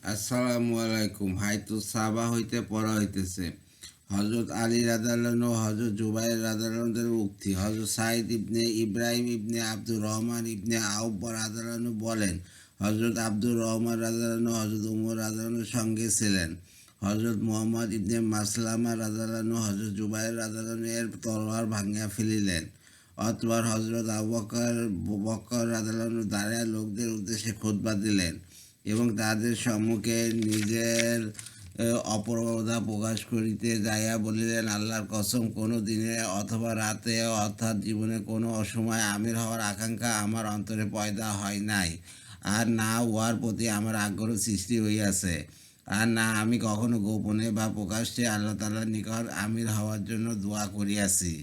আসসালামু আলাইকুম। হাইতু সাবা হইতে পড়া হইতেছে হজরত আলী রাদিয়াল্লাহু আনহু, হজরত জুবাইর রাদিয়াল্লাহু আনহুদের উক্তি। হজরত সাইদ ইবনে ইব্রাহিম ইবনে আব্দুর রহমান ইবনে আউফ রাদিয়াল্লাহু আনহু বলেন, হজরত আব্দুর রহমান রাদিয়াল্লাহু আনহু হজরত উমর রাদিয়াল্লাহু আনহুর সঙ্গে ছিলেন। হজরত মুহাম্মদ ইবনে মাসলামা রাদিয়াল্লাহু আনহু হজরত জুবাইর রাদিয়াল্লাহু আনহু এর তলোয়ার ভাঙিয়া ফেলিলেন। অতঃপর হজরত আবু বকর রাদিয়াল্লাহু আনহু দাঁড়াইয়া লোকদের উদ্দেশ্যে খুতবা দিলেন এবং তাদের সম্মুখে নিজের অপরাধা প্রকাশ করিতে যাইয়া বলিলেন, আল্লাহর কসম, কোনো দিনে অথবা রাতে অর্থাৎ জীবনে কোনো অসময় আমির হওয়ার আকাঙ্ক্ষা আমার অন্তরে পয়দা হয় নাই, আর না উহার প্রতি আমার আগ্রহ সৃষ্টি হইয়াছে, আর না আমি কখনো গোপনে বা প্রকাশ্যে আল্লাহ তাআলার নিকট আমির হওয়ার জন্য দোয়া করিয়াছি।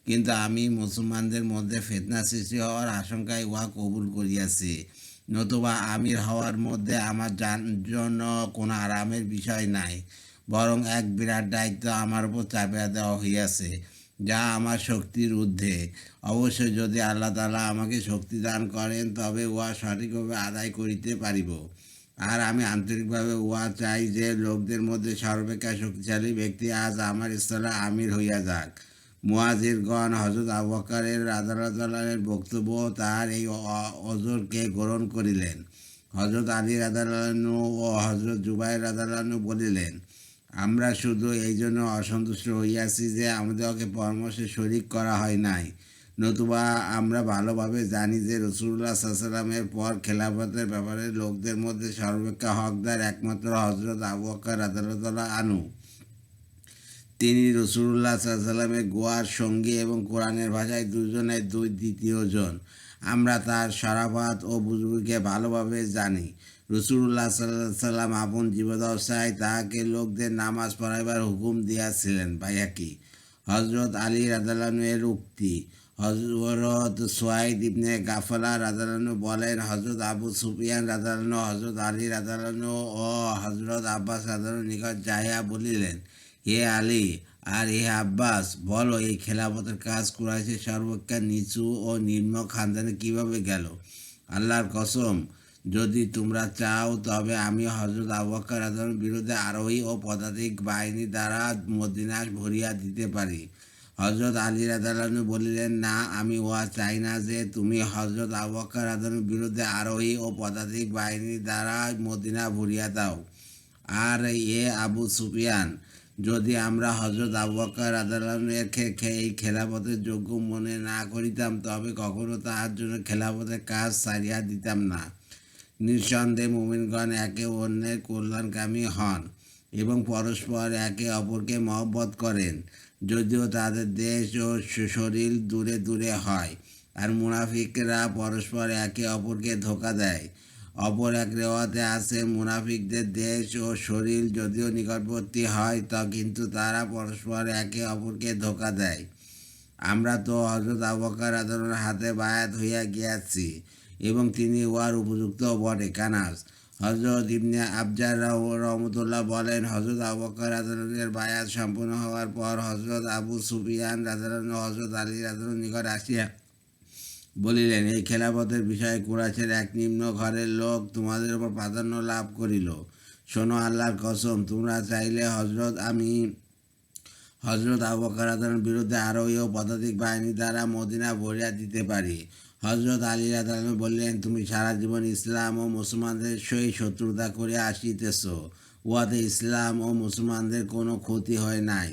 কিন্তু আমি মুসলমানদের মধ্যে ফিতনা সৃষ্টি হওয়ার আশঙ্কায় উহা কবুল করিয়াছি। নতুবা আমির হওয়ার মধ্যে আমার জন্য কোনো আরামের বিষয় নাই, বরং এক বিরাট দায়িত্ব আমার উপর চাপিয়ে দেওয়া হইয়াছে, যা আমার শক্তির ঊর্ধ্বে। অবশ্যই যদি আল্লাহ তাআলা আমাকে শক্তি দান করেন, তবে উহা সঠিকভাবে আদায় করিতে পারিব। আর আমি আন্তরিকভাবে উহা চাই যে লোকদের মধ্যে সর্বাপেক্ষা শক্তিশালী ব্যক্তি আজ আমার স্থলে আমির হইয়া যাক। মুহাজিরগণ হজরত আবু বকরের রাদিয়াল্লাহু আনহুর বক্তব্য তার এই ওজরকে গ্রহণ করিলেন। হজরত আলী রাদিয়াল্লাহু আনহু ও হজরত জুবাইর রাদিয়াল্লাহু আনহু বলিলেন, আমরা শুধু এই জন্য অসন্তুষ্ট হইয়াছি যে আমাদেরকে পরামর্শে শরিক করা হয় নাই, নতুবা আমরা ভালোভাবে জানি যে রাসূলুল্লাহ সাল্লাল্লাহু আলাইহি ওয়াসাল্লামের পর খেলাফতের ব্যাপারে লোকদের মধ্যে সর্বাপেক্ষা হকদার একমাত্র হজরত আবু বকর রাদিয়াল্লাহু আনহু। তিনি রাসূলুল্লাহ সাল্লাল্লাহু আলাইহি ওয়াসাল্লামের গোয়ার সঙ্গী এবং কোরআনের ভাষায় দুজনের দ্বিতীয় জন। আমরা তার শরাফত ও বুজুর্গকে ভালোভাবে জানি। রাসূলুল্লাহ সাল্লাল্লাহু আলাইহি ওয়াসাল্লাম আপন জীবদ্দশায় তাহাকে লোকদের নামাজ পড়াইবার হুকুম দিয়াছিলেন। বাইহাকি। হজরত আলী রাদিয়াল্লাহু আনহু এর উক্তি। হজরত সুয়াইদ ইবনে গাফলা রাদিয়াল্লাহু আনহু বলেন, হজরত আবু সুফিয়ান রাদিয়াল্লাহু আনহু হজরত আলী রাদিয়াল্লাহু আনহু ও হজরত আব্বাস রাদিয়াল্লাহু আনহুর নিকট যাইয়া বলিলেন, হে আলী আর হে আব্বাস, বলো এই খেলাফতের কাজ কুরাইশের সর্বাপেক্ষা নিচু ও নিম্ন খানদানে কিভাবে গেল? আল্লাহর কসম, যদি তোমরা চাও তবে আমি হজরত আবু বকর রাদিয়াল্লাহু আনহুর বিরুদ্ধে আরোহী ও পদাতিক বাহিনী দ্বারা মদিনা ভরিয়া দিতে পারি। হজরত আলী রাদিয়াল্লাহু আনহু বলিলেন, না, আমি উহা চাই না যে তুমি হজরত আবু বকর রাদিয়াল্লাহু আনহুর বিরুদ্ধে আরোহী ও পদাতিক বাহিনী দ্বারা মদিনা ভরিয়া দাও। আর এ আবু সুফিয়ান, যদি আমরা হজরত আবু বকর রাদিয়াল্লাহু আনহু এই খেলাফতের যোগ্য মনে না করিতাম, তবে কখনো তাহার জন্য খেলাফতের কাজ ছাড়িয়া দিতাম না। নিঃসন্দেহে মুমিনগণ একে অন্যের কল্যাণকামী হন এবং পরস্পর একে অপরকে মহব্বত করেন, যদিও তাদের দেশ ও শরীর দূরে দূরে হয়। আর মুনাফিকরা পরস্পর একে অপরকে ধোঁকা দেয়। অপর এক রেওয়াতে আছে, মুনাফিকদের দেশ ও শরীর যদিও নিকটবর্তী হয়, তা কিন্তু তারা পরস্পর একে অপরকে ধোঁকা দেয়। আমরা তো হজরত আবু বকর রাদিয়াল্লাহু আনহুর হাতে বায়াত হইয়া গিয়াছি এবং তিনি উহার উপযুক্ত বটে। কানাস। হজরত ইবনে আবজার রহমতুল্লাহ বলেন, হজরত আবু বকর রাদিয়াল্লাহু আনহুর বায়াত সম্পূর্ণ হওয়ার পর হজরত আবু সুফিয়ান রাদিয়াল্লাহু আনহু হজরত আলী রাদিয়াল্লাহু আনহুর নিকট আসিয়া বলিলেন, এই খেলাফতের বিষয়ে কুরাইশের এক নিম্ন ঘরের লোক তোমাদের উপর প্রাধান্য লাভ করিল। শোনো, আল্লাহর কসম, তোমরা চাইলে হজরত আবু বকর রাদিয়াল্লাহু বিরুদ্ধে আরোহী ও পদাতিক বাহিনী দ্বারা মদিনা ভরিয়া দিতে পারি। হজরত আলী রাদিয়াল্লাহু বললেন, তুমি সারা জীবন ইসলাম ও মুসলমানদের সহিত শত্রুতা করিয়া আসিতেছ, উহাতে ইসলাম ও মুসলমানদের কোনো ক্ষতি হয় নাই।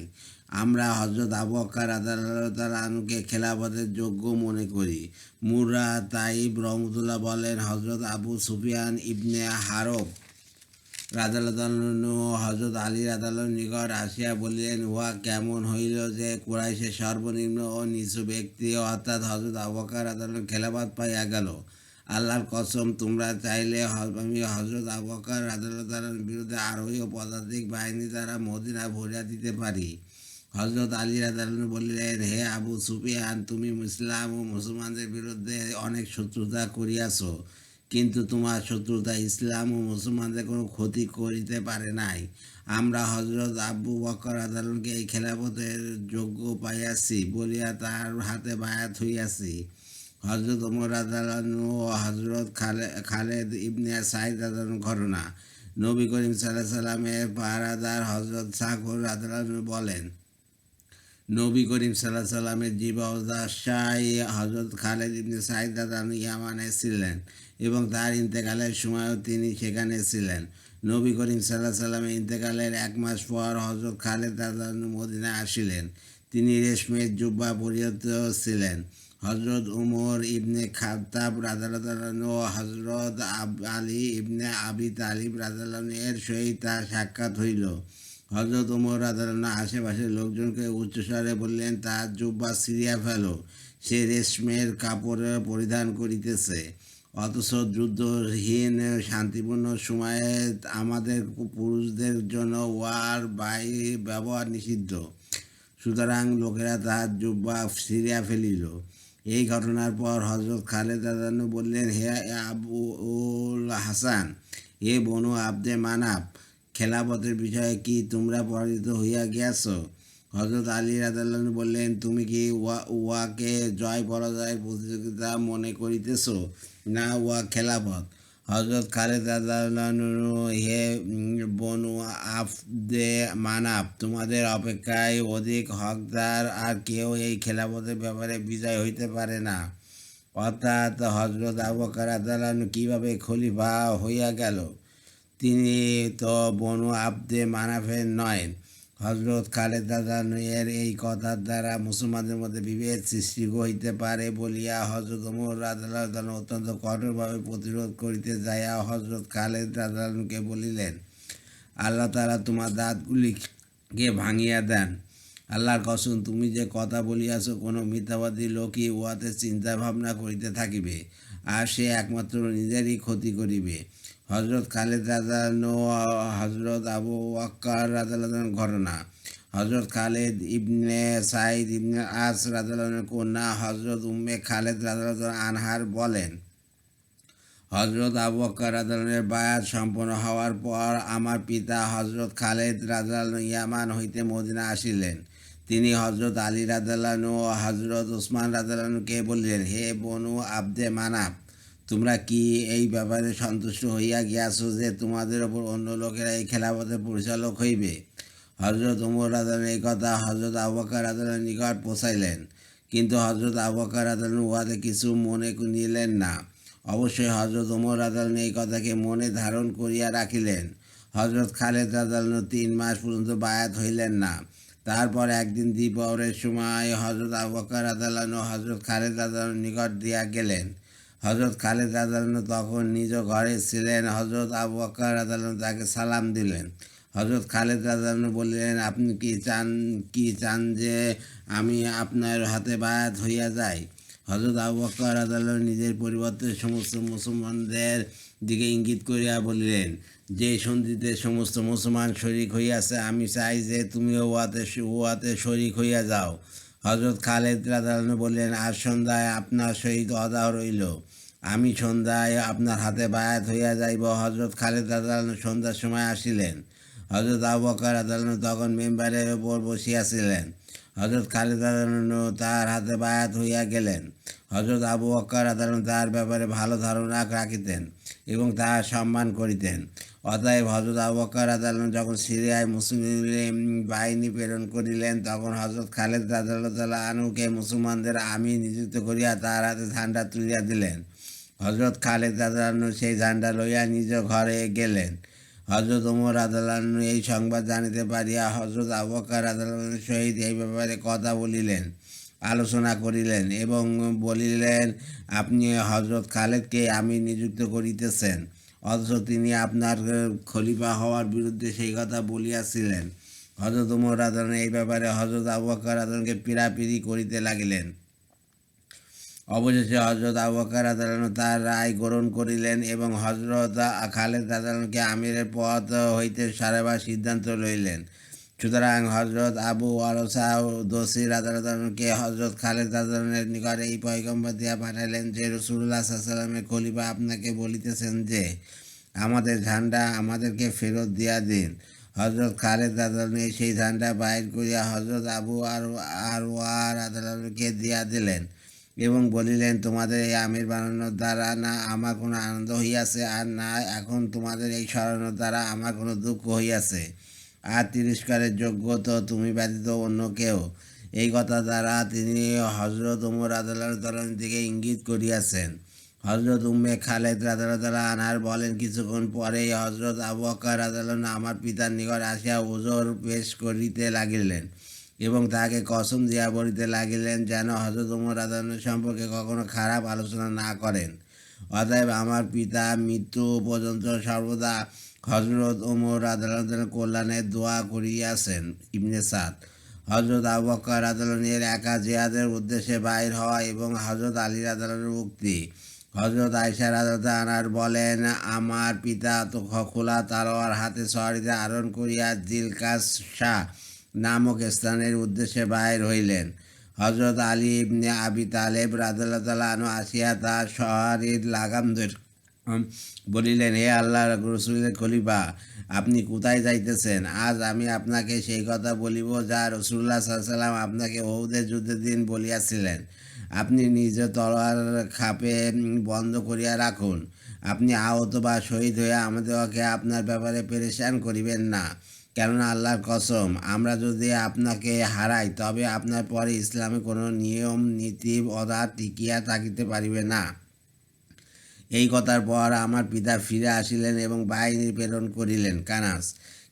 আমরা হজরত আবু বকর রাদিয়াল্লাহু আনহুকে খেলাফতের যোগ্য মনে করি। মুরা তাইব রহমতুল্লাহ বলেন, হজরত আবু সুফিয়ান ইবনে হারব রাদিয়াল্লাহু আনহু হজরত আলী রাদিয়াল্লাহু নিকট আসিয়া বলিলেন, উহা কেমন হইল যে কুরাইশের সর্বনিম্ন ও নিচু ব্যক্তি অর্থাৎ হজরত আবু বকর রাদিয়াল্লাহু খেলাফত পাইয়া গেল? আল্লাহর কসম, তোমরা চাইলে আমি হজরত আবু বকর রাদিয়াল্লাহু বিরুদ্ধে আরোহী ও পদাতিক বাহিনী দ্বারা মদিনা ভরিয়া দিতে পারি। হজরত আলী রাদিয়াল্লাহু বলিলেন, হে আবু সুফিয়ান, তুমি ইসলাম ও মুসলমানদের বিরুদ্ধে অনেক শত্রুতা করিয়াছ, কিন্তু তোমার শত্রুতা ইসলাম ও মুসলমানদের কোনো ক্ষতি করিতে পারে নাই। আমরা হজরত আবু বকর রাদিয়াল্লাহুকে এই খেলাফতের যোগ্য পাইয়াছি বলিয়া তাহার হাতে বায়াত হইয়াছি। হজরত ওমর রাদিয়াল্লাহু ও হজরত খালেদ ইবনে সাইদ রাদিয়াল্লাহু ঘটনা। নবী করিম সাল্লাল্লাহু আলাইহি সাল্লামের পাহারাদার হযরত সাকর রাদিয়াল্লাহু আনহু বলেন, নবী করিম সাল্লাল্লাহু আলাইহি সাল্লামের জীবদ্দশায় হযরত খালিদ ইবনে সাঈদ রাদিয়াল্লাহু আনহু ইয়ামানে ছিলেন এবং তার ইন্তেকালের সময়ও তিনি সেখানে ছিলেন। নবী করিম সাল্লাল্লাহু আলাইহি সাল্লামের ইন্তেকালের ১ মাস পর হযরত খালিদ রাদিয়াল্লাহু আনহু মদিনায় আসিলেন। তিনি রেশমের জুব্বা পরিহিত ছিলেন। হযরত উমর ইবনে খাত্তাব রাদিয়াল্লাহু আনহু ও হযরত আলী ইবনে আবি তালিব রাদিয়াল্লাহু আনহু এর সহিত তার সাক্ষাৎ হইল। হযরত উমর রাদিয়াল্লাহু আনহু আশেপাশের লোকজনকে উচ্চস্বরে বললেন, তার জুব্বা ছিঁড়িয়া ফেলো, সে রেশমের কাপড় পরিধান করিতেছে। অথচ যুদ্ধহীন শান্তিপূর্ণ সময়ে আমাদের পুরুষদের জন্য উহার ব্যবহার নিষিদ্ধ। সুতরাং লোকেরা তাহার জুব্বা ছিঁড়িয়া ফেলিল। এই ঘটনার পর হযরত খালিদ রাদিয়াল্লাহু আনহু বললেন, হে আবুল হাসান, হে বনু আব্দে মানাফ, খেলাফতের বিষয়ে কি তোমরা পরাজিত হইয়া গিয়াছ? হযরত আলী রাদিয়াল্লাহু আনহু বললেন, তুমি কি উহাকে জয় পরাজয়ের প্রতিযোগিতা মনে করিতেছ, না উহা খেলাফত? হযরত খালিদ রাদিয়াল্লাহু আনহু, হে বনু আব্দে মানাফ, তোমাদের অপেক্ষায় অধিক হকদার আর কেউ এই খেলাফতের ব্যাপারে বিজয় হইতে পারে না। অর্থাৎ হযরত আবু বকর রাদিয়াল্লাহু আনহু কীভাবে খলিফা হইয়া গেল? তিনি তো বনু আব্দে মানাফের নয়। হযরত খালিদ রাদিয়াল্লাহু আনহু এর এই কথার দ্বারা মুসলমানদের মধ্যে বিভেদ সৃষ্টি হইতে পারে বলিয়া হযরত ওমর রাদিয়াল্লাহু আনহু অত্যন্ত কঠোরভাবে প্রতিরোধ করিতে যাইয়া হযরত খালিদ রাদিয়াল্লাহু আনহুকে বলিলেন, আল্লাহ তাআলা তোমার দাঁতগুলিকে ভাঙিয়া দেন। আল্লাহর কসম, তুমি যে কথা বলিয়াছ, কোনো মিথ্যাবাদী লোকই উহাতে চিন্তা ভাবনা করিতে থাকিবে, আর সে একমাত্র নিজেরই ক্ষতি করিবে। হযরত খালিদ রাদিয়াল্লাহু আনহু হযরত আবু বকর রাদিয়াল্লাহু আনহুর ঘটনা। হযরত খালিদ ইবনে সাঈদ ইবনে আস রাদিয়াল্লাহু আনহুর কন্যা হযরত উম্মে খালিদ রাদিয়াল্লাহু আনহার বলেন, হযরত আবু বকর রাদিয়াল্লাহু আনহুর বায়াত সম্পন্ন হওয়ার পর আমার পিতা হযরত খালিদ রাদিয়াল্লাহু আনহু ইয়ামান হইতে মদিনা আসিলেন। তিনি হযরত আলী রাদিয়াল্লাহু আনহু ও হযরত উসমান রাদিয়াল্লাহু আনহুকে বললেন, হে বনু আব্দে মানাফ, তোমরা কি এই ব্যাপারে সন্তুষ্ট হইয়া গিয়াছ যে তোমাদের ওপর অন্য লোকেরা এই খেলাফতের পরিচালক হইবে? হযরত উমর রাদিয়াল্লাহু আনহু এই কথা হযরত আবু বকর রাদিয়াল্লাহু আনহুর নিকট পৌঁছাইলেন, কিন্তু হযরত আবু বকর রাদিয়াল্লাহু আনহু উহাতে কিছু মনে নিলেন না। অবশ্যই হযরত উমর রাদিয়াল্লাহু আনহু এই কথাকে মনে ধারণ করিয়া রাখিলেন। হযরত খালিদ রাদিয়াল্লাহু আনহু ৩ মাস পর্যন্ত বায়াত হইলেন না। তারপর একদিন দ্বিপ্রহরের সময় হযরত আবু বকর রাদিয়াল্লাহু আনহু হযরত খালিদ রাদিয়াল্লাহু আনহুর নিকট দিয়া গেলেন। হযরত খালিদ রাদিয়াল্লাহু আনহু তখন নিজ ঘরে ছিলেন। হযরত আবু বকর রাদিয়াল্লাহু আনহু তাকে সালাম দিলেন। হযরত খালিদ রাদিয়াল্লাহু আনহু বললেন, আপনি কি চান যে আমি আপনার হাতে বায়াত হইয়া যাই? হযরত আবু বকর রাদিয়াল্লাহু আনহু নিজের পরিবর্তে সমস্ত মুসলমানদের দিকে ইঙ্গিত করিয়া বলিলেন, যে সন্ধিতে সমস্ত মুসলমান শরিক হইয়াছে, আমি চাই যে তুমিও উহাতে শরিক হইয়া যাও। হযরত খালিদ রাদিয়াল্লাহু আনহু বললেন, আজ সন্ধ্যায় আপনার সহিত ওয়াদা রইল, আমি সন্ধ্যায় আপনার হাতে বায়াত হইয়া যাইব। হযরত খালিদ রাদিয়াল্লাহু আনহু সন্ধ্যার সময় আসিলেন। হযরত আবু বকর রাদিয়াল্লাহু আনহু তখন মিম্বারের উপর বসিয়াছিলেন। হযরত খালিদ রাদিয়াল্লাহু আনহু তার হাতে বায়াত হইয়া গেলেন। হযরত আবু বকর রাদিয়াল্লাহু আনহু তার ব্যাপারে ভালো ধারণা রাখিতেন এবং তাহার সম্মান করিতেন। অতএব হযরত আবু বকর রাদিয়াল্লাহু আনহু যখন সিরিয়ায় মুসলিম বাহিনী প্রেরণ করিলেন, তখন হযরত খালিদ রাদিয়াল্লাহু আনহুকে মুসলমানদের আমির নিযুক্ত করিয়া তাহার হাতে ঝান্ডা তুলিয়া দিলেন। হযরত খালিদ রাদিয়াল্লাহু আনহু সেই ঝান্ডা লইয়া নিজ ঘরে গেলেন। হযরত ওমর রাদিয়াল্লাহু আনহু এই সংবাদ জানিতে পারিয়া হযরত আবু বকর রাদিয়াল্লাহু আনহুর সহিত এই ব্যাপারে কথা বলিলেন, আলোচনা করিলেন এবং বলিলেন, আপনি হযরত খালিদকে আমির নিযুক্ত করিতেছেন, অথচ তিনি আপনার খলিফা হওয়ার বিরুদ্ধে সেই কথা বলিয়াছিলেন। হযরত ওমর রাদিয়াল্লাহু আনহু এই ব্যাপারে হযরত আবু বকর রাদিয়াল্লাহু আনহুকে পীড়াপিড়ি করিতে লাগিলেন। অবশেষে হযরত আবু বকর রাদিয়াল্লাহু আনহু তার রায় গ্রহণ করিলেন এবং হযরত খালিদ রাদিয়াল্লাহু আনহুকে আমিরের পদ হইতে সরাইবার সিদ্ধান্ত লইলেন। সুতরাং হযরত আবু ওয়ারসা দোসী রাদিয়াল্লাহু আনহুকে হযরত খালিদ রাদিয়াল্লাহু আনহুর নিকট এই পয়গম্বর দিয়া পাঠাইলেন যে, রাসূলুল্লাহ সাল্লাল্লাহু আলাইহি ওয়াসাল্লামের খলিফা আপনাকে বলিতেছেন যে, আমাদের ঝান্ডা আমাদেরকে ফেরত দিয়া দিন। হযরত খালিদ রাদিয়াল্লাহু আনহু সেই ঝান্ডা বাহির করিয়া হযরত আবু আরওয়া রাদিয়াল্লাহু আনহুকে দিয়া দিলেন। এবং বলিলেন, তোমাদের এই আমির বানানোর দ্বারা না আমার কোনো আনন্দ হইয়াছে, আর না এখন তোমাদের এই সরানোর দ্বারা আমার কোনো দুঃখ হইয়াছে। আর তিরস্কারের যোগ্য তো তুমি ব্যতীত অন্য কেউ। এই কথা দ্বারা তিনি হজরত উমর রাদিয়াল্লাহু দিকে ইঙ্গিত করিয়াছেন। হজরত উম্মে খালেদ রাদিয়াল্লাহু আনহার বলেন, কিছুক্ষণ পরেই হজরত আবু বকর রাদিয়াল্লাহু আমার পিতার নিকট আসিয়া ওজর পেশ করিতে লাগিলেন এবং তাহাকে কসম দিয়া বলিতে লাগিলেন যেন হজরত উমর রাদিয়াল্লাহু সম্পর্কে কখনো খারাপ আলোচনা না করেন। অতএব আমার পিতা মৃত্যু পর্যন্ত সর্বদা হজরত উমর রাদিয়াল্লাহু কল্যাণের দোয়া করিয়াছেন। ইবনে সাদ। হজরত আবু বকর রাদিয়াল্লাহু একা জিহাদের উদ্দেশ্যে বাহির হওয়া এবং হজরত আলী রাদিয়াল্লাহু মুক্তি। হজরত আয়েশা রাদিয়াল্লাহু আনহা বলেন, আমার পিতা তো খোলা তালোয়ার হাতে সওয়ারিতে আরোহণ করিয়া জিলকাসা নামক স্থানের উদ্দেশ্যে বাহির হইলেন। হজরত আলী ইবনে আবি তালেব রাদিয়াল্লাহু আনহু আসিয়া তার সওয়ারির লাগাম বলিলেন, হে আল্লাহর রাসূলের খলিফা, আপনি কোথায় যাইতেছেন? আজ আমি আপনাকে সেই কথা বলিব যা রাসূলুল্লাহ সাল্লাল্লাহু আলাইহি ওয়াসাল্লাম আপনাকে উহুদের যুদ্ধের দিন বলিয়াছিলেন। আপনি নিজে তলোয়ার খাপে বন্ধ করিয়া রাখুন। আপনি আহত বা শহীদ হইয়া আমাদেরকে আপনার ব্যাপারে পেরেশান করিবেন না। কেননা আল্লাহর কসম, আমরা যদি আপনাকে হারাই তবে আপনার পরে ইসলামে কোনো নিয়ম নীতি অদা টিকিয়া থাকিতে পারিবে না। এই কথার পর আমার পিতা ফিরে আসিলেন এবং বাহিনী প্রেরণ করিলেন। কানাস।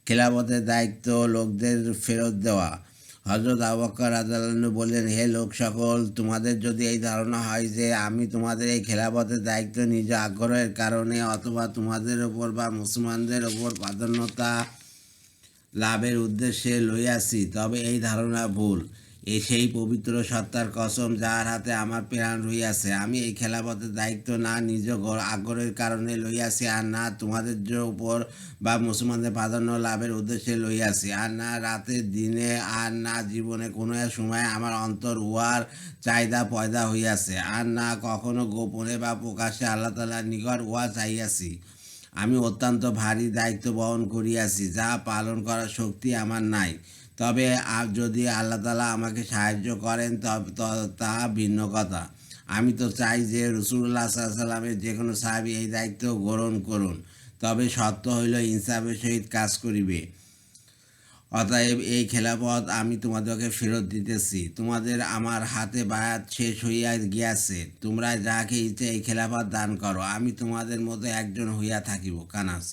খেলাফতের দায়িত্ব লোকদের ফেরত দেওয়া। হজরত আবু বকর রাদিয়াল্লাহু আনহু বললেন, হে লোক সকল, তোমাদের যদি এই ধারণা হয় যে আমি তোমাদের এই খেলাফতের দায়িত্ব নিজ আগ্রহের কারণে অথবা তোমাদের ওপর বা মুসলমানদের ওপর প্রাধান্যতা লাভের উদ্দেশ্যে লইয়াছি, তবে এই ধারণা ভুল। সেই পবিত্র সত্তার কসম যার হাতে আমার প্রাণ রইয়াছে, আমি এই খেলাফতের দায়িত্ব না নিজ আগ্রহের কারণে লইয়াছি, আর না তোমাদের উপর বা মুসলমানদের প্রাধান্য লাভের উদ্দেশ্যে লইয়াছি, আর না রাতে দিনে, আর না জীবনে কোনো সময় আমার অন্তর উহার চাহিদা পয়দা হইয়াছে, আর না কখনো গোপনে বা প্রকাশ্যে আল্লাহ তাআলার নিকট উহা চাইয়াছি। আমি অত্যন্ত ভারী দায়িত্ব বহন করিয়াছি, যা পালন করার শক্তি আমার নাই। তবে যদি আল্লাহ তাআলা আমাকে সাহায্য করেন তবে তা ভিন্ন কথা। আমি তো চাই যে রাসূলুল্লাহ সাল্লাল্লাহু আলাইহি ওয়াসাল্লামের যে কোনো সাহাবী এই দায়িত্ব গ্রহণ করুন, তবে শর্ত হইল ইনসাফের সহিত কাজ করিবে। অতএব এই খেলাফত আমি তোমাদেরকে ফেরত দিতেছি। তোমাদের আমার হাতে বায়াত শেষ হইয়া গিয়াছে। তোমরা যাকে ইচ্ছে এই খেলাফত দান করো, আমি তোমাদের মতো একজন হইয়া থাকিব। কানাস।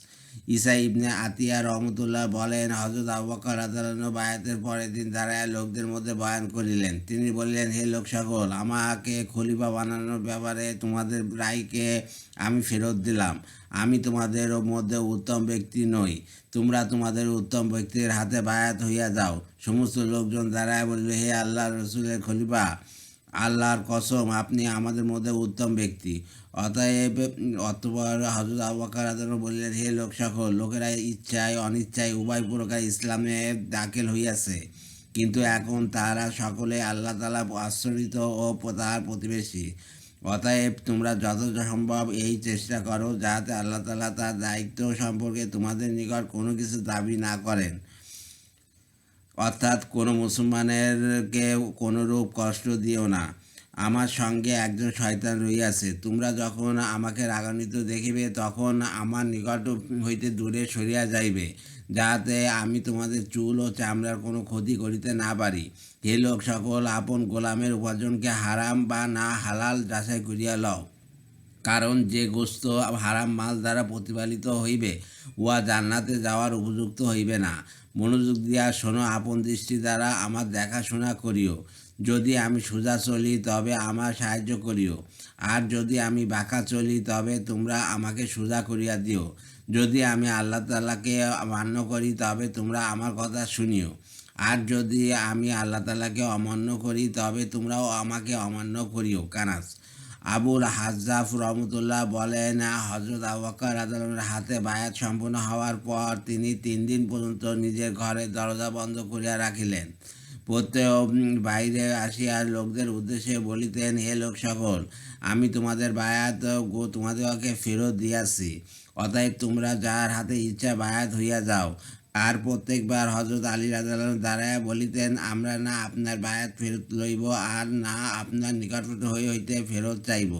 ঈসা ইবনে আতিয়া রহমতুল্লাহ বলেন, হযরত আবু বকর রাদিয়াল্লাহু আনহু বায়াতের পরের দিন দাঁড়াইয়া লোকদের মধ্যে বয়ান করিলেন। তিনি বললেন, হে লোক সকল, আমাকে খলিফা বানানোর ব্যাপারে তোমাদের রায়কে আমি ফেরত দিলাম। আমি তোমাদের মধ্যে উত্তম ব্যক্তি নই। তোমরা তোমাদের উত্তম ব্যক্তির হাতে বায়াত হইয়া যাও। সমস্ত লোকজন দাঁড়ায় বলিল, হে আল্লাহর রাসূলের খলিফা, আল্লাহর কসম, আপনি আমাদের মধ্যে উত্তম ব্যক্তি। অতঃপর হযরত আবু বকর রাদিয়াল্লাহু আনহু বললেন, হে লোক সকল, লোকেরা ইচ্ছায় অনিচ্ছায় উভয় প্রকার ইসলামে দাখিল হইয়াছে, কিন্তু এখন তারা সকলে আল্লাহ তাআলা আশ্রিত ও তাঁর প্রতিবেশী। অতএব তোমরা যত সম্ভব এই চেষ্টা করো যাতে আল্লাহ তাআলা তার দায়িত্ব সম্পর্কে তোমাদের নিকট কোনো কিছু দাবি না করেন, অর্থাৎ কোনো মুসলমানেরকে কোনোরূপ কষ্ট দিও না। আমার সঙ্গে একজন শয়তান রহিয়াছে। তোমরা যখন আমাকে রাগান্বিত দেখিবে তখন আমার নিকট হইতে দূরে সরিয়া যাইবে, যাতে আমি তোমাদের চুল ও চামড়ার কোনো ক্ষতি করিতে না পারি। হে লোক সকল, আপন গোলামের উপার্জনকে হারাম বা না হালাল যাচাই করিয়া লও, কারণ যে গোস্ত হারাম মাল দ্বারা প্রতিপালিত হইবে উহা জান্নাতে যাওয়ার উপযুক্ত হইবে না। মনোযোগ দিয়া শোনো, আপন দৃষ্টি দ্বারা আমার দেখাশোনা করিও। যদি আমি সোজা চলি তবে আমার সাহায্য করিও, আর যদি আমি বাঁকা চলি তবে তোমরা আমাকে সোজা করিয়া দিও। যদি আমি আল্লাহ তাআলাকে মান্য করি তবে তোমরা আমার কথা শুনিও, আর যদি আমি আল্লাহ তাআলাকে অমান্য করি তবে তোমরাও আমাকে অমান্য করিও। কানাস। আবুল হাজ্জাফ রহমতুল্লাহ বলেন, হযরত আবু বকর রাদিয়াল্লাহু আনহুর হাতে বায়াত সম্পন্ন হওয়ার পর তিনি 3 দিন পর্যন্ত নিজের ঘরের দরজা বন্ধ করিয়া রাখিলেন। প্রত্যহ বাইরে আসিয়া লোকদের উদ্দেশ্যে বলিতেন, হে লোক সকল, আমি তোমাদের বায়াত তোমাদেরকে ফেরত দিয়াছি। অতএব তোমরা যার হাতে ইচ্ছা বায়াত হইয়া যাও। আর প্রত্যেকবার হযরত আলী রাদিয়াল্লাহু আনহু দাঁড়াইয়া বলিতেন, আমরা না আপনার বায়াত ফেরত লইব আর না আপনার নিকটবর্তী হইতে ফেরত চাইব।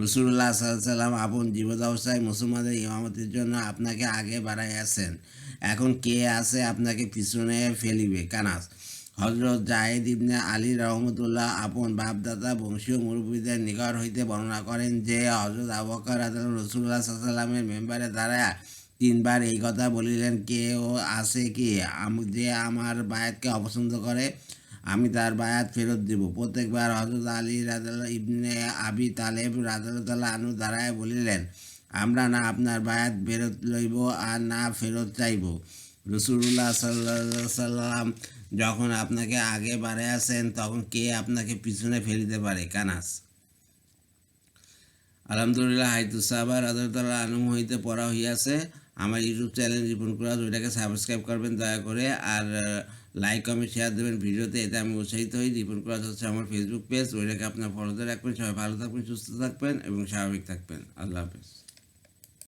রাসূলুল্লাহ সাল্লাল্লাহু আলাইহি ওয়াসাল্লাম আপন জীবদ্দশায় মুসলমানদের ইমামতির জন্য আপনাকে আগে বাড়াইয়াছেন, এখন কে আছে আপনাকে পিছনে ফেলিবে? কানাস। হযরত যায়েদ ইবনে আলী রাহমাতুল্লাহ আপন বাপদাদা বংশীয় মুরব্বীদের নিকট হইতে বর্ণনা করেন যে হযরত আবু বকর রাদিয়াল্লাহু আনহু রাসূলুল্লাহ সাল্লাল্লাহু আলাইহি ওয়াসাল্লামের মেম্বারে দাঁড়ায়া ৩ বার এই কথা বলিলেন, কেউ আছে কি যে আমার বায়াতকে অপছন্দ করে? আমি তার বায়াত ফেরত দিব। প্রত্যেকবার হযরত আলী রাদিয়াল্লাহু ইবনে আবি তালেব রাদিয়াল্লাহু আনহু দাঁড়ায়া বলিলেন, আমরা না আপনার বায়াত ফেরত লইব আর না ফেরত চাইব। রাসূলুল্লাহ সাল্লাল্লাহু আলাইহি ওয়াসাল্লাম যখন আপনাকে আগে বাড়াইয়াছেন তখন কে আপনাকে পিছনে ফেলিতে পারে? কানাস। আলহামদুলিল্লাহ, হাইতুস সাহাবা রাদিয়াল্লাহু আনহুম হইতে পড়া হইয়াছে। আমার ইউটিউব চ্যানেল রিপন কুরাজ, ওইটাকে সাবস্ক্রাইব করবেন দয়া করে, আর লাইক কমেন্ট শেয়ার দেবেন ভিডিওতে, এতে আমি উৎসাহিত হই। রিপন কুরাজ হচ্ছে আমার ফেসবুক পেজ, ওইটাকে আপনার ফলোতে রাখবেন। সবাই ভালো থাকবেন, সুস্থ থাকবেন এবং স্বাভাবিক থাকবেন। আল্লাহ হাফেজ।